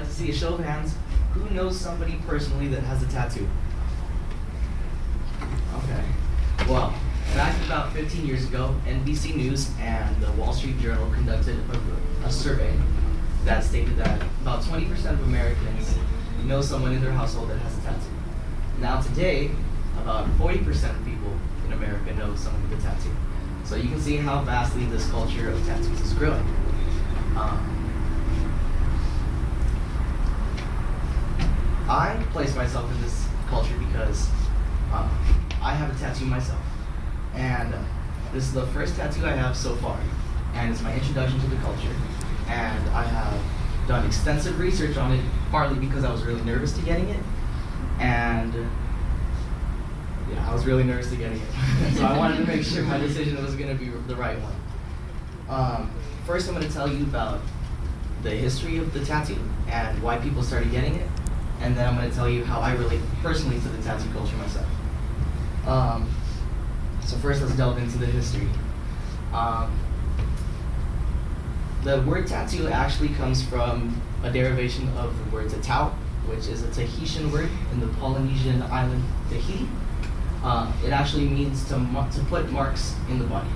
to see a show of hands. Who knows somebody personally that has a tattoo? Okay. Well, back about 15 years ago, NBC News and the Wall Street Journal conducted a survey that stated that about 20% of Americans know someone in their household that has a tattoo. Now today, about 40% of people in America know someone with a tattoo. So you can see how vastly this culture of tattoos is growing. I place myself in this culture because I have a tattoo myself. And this is the first tattoo I have so far. And it's my introduction to the culture. And I have done extensive research on it, partly because I was really nervous to getting it. And yeah, I was really nervous to getting it. So I wanted to make sure my decision was going to be the right one. First, I'm going to tell you about the history of the tattoo and why people started getting it. And then I'm going to tell you how I relate personally to the tattoo culture myself. So first, let's delve into the history. The word tattoo actually comes from a derivation of the word tatau, which is a Tahitian word in the Polynesian island Tahiti. It actually means to put marks in the body.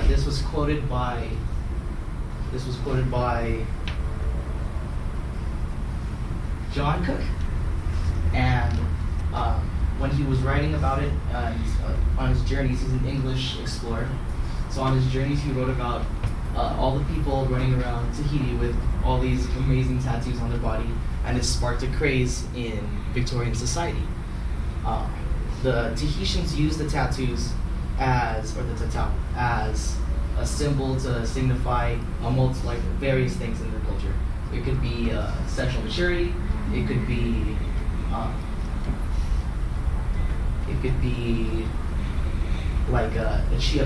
This was quoted by John Cook, and when he was writing about it on his journeys, he's an English explorer. So on his journeys, he wrote about all the people running around Tahiti with all these amazing tattoos on their body, and it sparked a craze in Victorian society. The Tahitians used the tattoos or the tatau, as a symbol to signify various things in their culture. It could be sexual maturity. It could be like a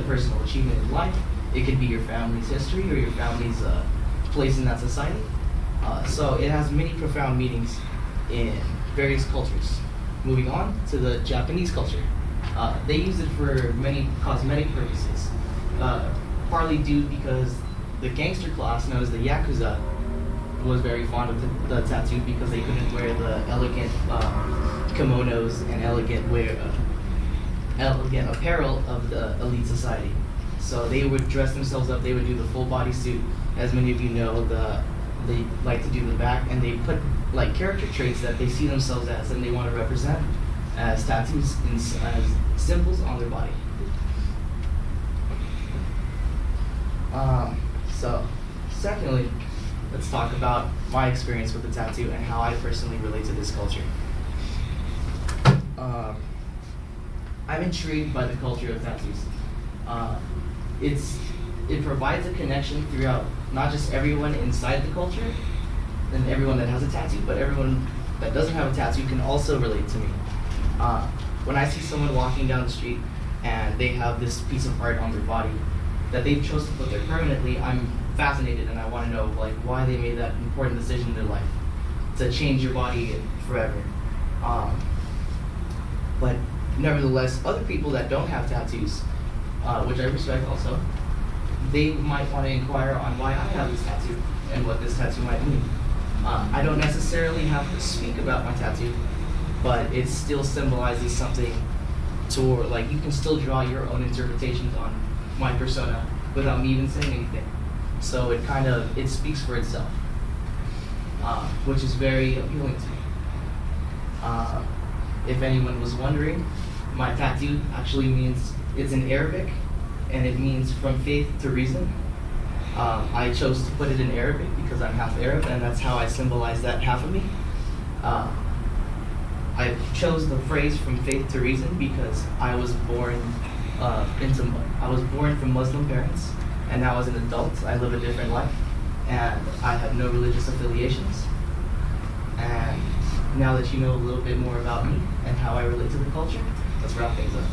personal achievement in life. It could be your family's history or your family's place in that society. So it has many profound meanings in various cultures. Moving on to the Japanese culture. They use it for many cosmetic purposes, partly due because the gangster class, known as the Yakuza, was very fond of the tattoo because they couldn't wear the elegant kimonos and elegant apparel of the elite society. So they would dress themselves up, they would do the full body suit. As many of you know, they like to do the back, and they put like character traits that they see themselves as and they want to represent as tattoos, as symbols on their body. So secondly, let's talk about my experience with the tattoo and how I personally relate to this culture. I'm intrigued by the culture of tattoos. It provides a connection throughout not just everyone inside the culture and everyone that has a tattoo, but everyone that doesn't have a tattoo can also relate to me. When I see someone walking down the street and they have this piece of art on their body that they've chosen to put there permanently, I'm fascinated and I want to know why they made that important decision in their life to change your body forever. But nevertheless, other people that don't have tattoos, which I respect also, they might want to inquire on why I have this tattoo and what this tattoo might mean. I don't necessarily have to speak about my tattoo, but it still symbolizes something you can still draw your own interpretations on my persona without me even saying anything. So it speaks for itself, which is very appealing to me. If anyone was wondering, my tattoo actually means, it's in Arabic, and it means from faith to reason. I chose to put it in Arabic because I'm half Arab, and that's how I symbolize that half of me. I chose the phrase from faith to reason because I was born from Muslim parents, and now as an adult, I live a different life, and I have no religious affiliations. And now that you know a little bit more about me and how I relate to the culture, let's wrap things up.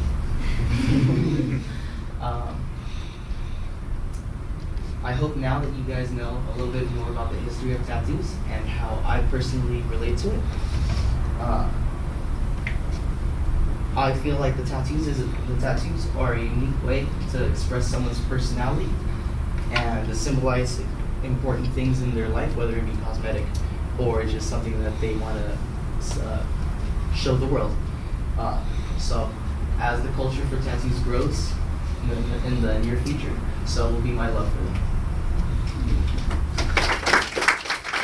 I hope now that you guys know a little bit more about the history of tattoos and how I personally relate to it. I feel like the tattoos are a unique way to express someone's personality and to symbolize important things in their life, whether it be cosmetic or it's just something that they want to show the world. So as the culture for tattoos grows in the near future, so will be my love for them.